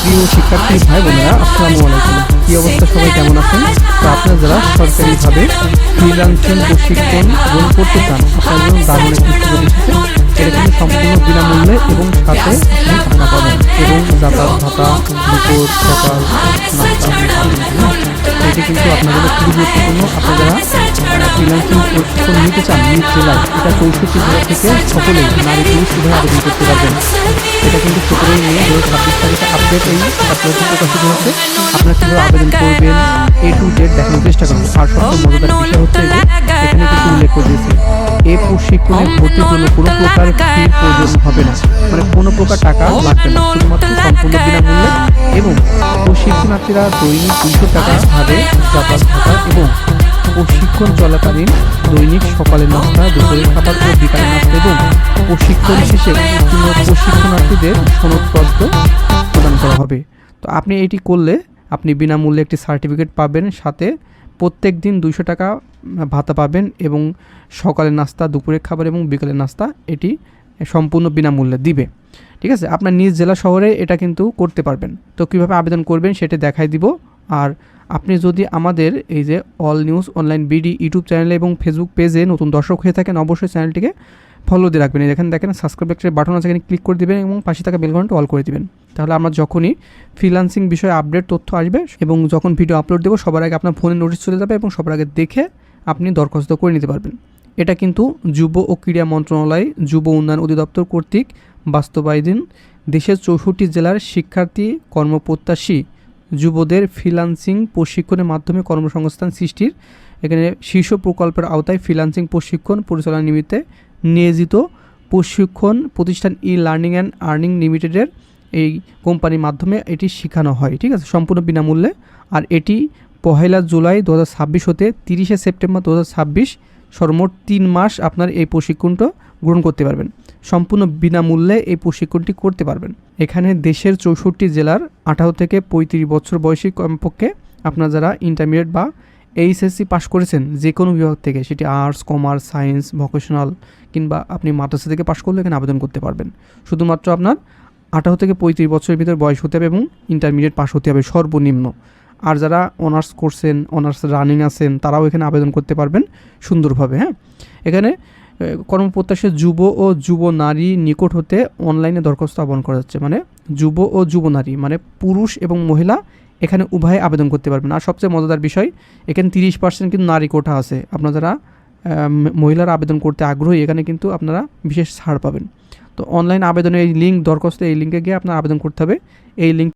প্রিয় শিক্ষার্থী ভাই বোনেরা, আসসালামু আলাইকুম। কি অবস্থা, সবাই কেমন আছেন? তো আপনারা যারা সরকারিভাবে ফ্রিল্যান্সিং প্রশিক্ষণ গ্রহণ করতে চান, আপনার জন্য দারুণ একটি সুযোগ এসেছে। এটা কিন্তু সম্পূর্ণ বিনামূল্যে এবং সাথে আপনি টাকা পাবেন এবং যাতায়াত ভাতা, দুপুর, সকাল, নাস্তা, এটি কিন্তু আপনার জন্য খুবই গুরুত্বপূর্ণ। আপনারা যারা ফ্রিল্যান্সিং প্রশিক্ষণ নিতে চান নিজ জেলায়, এটা 64 জেলা থেকে সকলেই নারী পুরুষ উভয় আবেদন করতে পারবেন। এটা কিন্তু 17 মে 2026 তারিখে আপডেট এই অ্যাপ্লাইটি প্রকাশিত হচ্ছে। আপনারা কীভাবে আবেদন করবেন A to Z দেখানোর চেষ্টা করুন। আর সবচেয়ে মজাদার বিষয় হচ্ছে যে এখানে কিছু উল্লেখ করে দিয়েছে, এই প্রশিক্ষণে ভর্তির জন্য কোনো প্রকার ফির প্রয়োজন হবে না, মানে কোনো প্রকার টাকা লাগবে না, শুধুমাত্র সম্পূর্ণ বিনামূল্যে। এবং প্রশিক্ষণার্থীরা দৈনিক 200 টাকা হারে যাতায়াত ভাতা এবং প্রশিক্ষণ চলাকালীন দৈনিক সকালের নাস্তা, দুপুরের খাবার ও বিকালের নাস্তা এবং প্রশিক্ষণ শেষে প্রশিক্ষণার্থীদের সনদপত্র প্রদান করা হবে। তো আপনি এটি করলে আপনি বিনামূল্যে একটি সার্টিফিকেট পাবেন, সাথে প্রত্যেক দিন 200 টাকা ভাতা পাবেন এবং সকালের নাস্তা, দুপুরের খাবার এবং বিকালের নাস্তা এটি সম্পূর্ণ বিনামূল্যে দিবে। ঠিক আছে, আপনার নিজ জেলা শহরে এটা কিন্তু করতে পারবেন। তো কীভাবে আবেদন করবেন সেটা দেখাই দিব। আর আপনি যদি আমাদের এই যে all news online BD YouTube চ্যানেলে এবং ফেসবুক পেজে নতুন দর্শক হয়ে থাকেন, অবশ্যই চ্যানেলটিকে ফলো দিয়ে রাখবেন। এখানে দেখেন সাবস্ক্রাইব একটা বাটন আছে, এখানে ক্লিক করে দেবেন এবং পাশে থাকা বেল বাটনটা অল করে দিবেন। তাহলে আমরা যখনই ফ্রিল্যান্সিং বিষয়ে আপডেট তথ্য আসবে এবং যখন ভিডিও আপলোড দেবো, সবার আগে আপনার ফোনে নোটিশ চলে যাবে এবং সবার আগে দেখে আপনি দরখাস্ত করে নিতে পারবেন। এটা কিন্তু যুব ও ক্রীড়া মন্ত্রণালয়, যুব উন্নয়ন অধিদপ্তর কর্তৃক বাস্তবায়িত দেশের 64 জেলার শিক্ষার্থী কর্মপ্রত্যাশী যুবদের ফ্রিল্যান্সিং প্রশিক্ষণের মাধ্যমে কর্মসংস্থান সৃষ্টির এখানে শীর্ষ প্রকল্পের আওতায় ফ্রিল্যান্সিং প্রশিক্ষণ পরিচালনা নিমিত্তে নিয়োজিত প্রশিক্ষণ প্রতিষ্ঠান লার্নিং অ্যান্ড আর্নিং লিমিটেডের এই কোম্পানির মাধ্যমে এটি শেখানো হয়। ঠিক আছে, সম্পূর্ণ বিনামূল্যে। আর এটি 1 জুলাই 2026 হতে 30 সেপ্টেম্বর 2026 সর্বমোট 3 মাস আপনার এই প্রশিক্ষণটা গ্রহণ করতে পারবেন। সম্পূর্ণ বিনামূল্যে এই প্রশিক্ষণটি করতে পারবেন। এখানে দেশের 64 জেলার 18 থেকে 35 বছর বয়সী কমপক্ষে আপনার যারা ইন্টারমিডিয়েট বা এইচএসসি পাস করেছেন যে কোনো বিভাগ থেকে, সেটি আর্টস, কমার্স, সায়েন্স, ভোকেশনাল কিংবা আপনি মাদ্রাসা থেকে পাস করলে এখানে আবেদন করতে পারবেন। শুধুমাত্র আপনার 18 থেকে 35 বছরের ভিতরে বয়স হতে হবে এবং ইন্টারমিডিয়েট পাস হতে হবে সর্বনিম্ন। আর যারা অনার্স করছেন, অনার্স রানিং আছেন, তারাও এখানে আবেদন করতে পারবেন সুন্দরভাবে। হ্যাঁ, এখানে কর্মপ্রত্যাশী যুব ও যুব নারী নিকট হতে অনলাইনে দরখাস্ত আহ্বান করা যাচ্ছে, মানে যুব ও যুব নারী মানে পুরুষ এবং মহিলা এখানে উভয়ে আবেদন করতে পারবেন। আর সবচেয়ে মজাদার বিষয়, এখানে 30% কিন্তু নারী কোটা আছে। আপনারা যারা মহিলারা আবেদন করতে আগ্রহী, এখানে কিন্তু আপনারা বিশেষ ছাড় পাবেন। তো অনলাইন আবেদনের এই লিঙ্ক, দরখাস্ত এই লিঙ্কে গিয়ে আপনার আবেদন করতে হবে। এই লিঙ্ক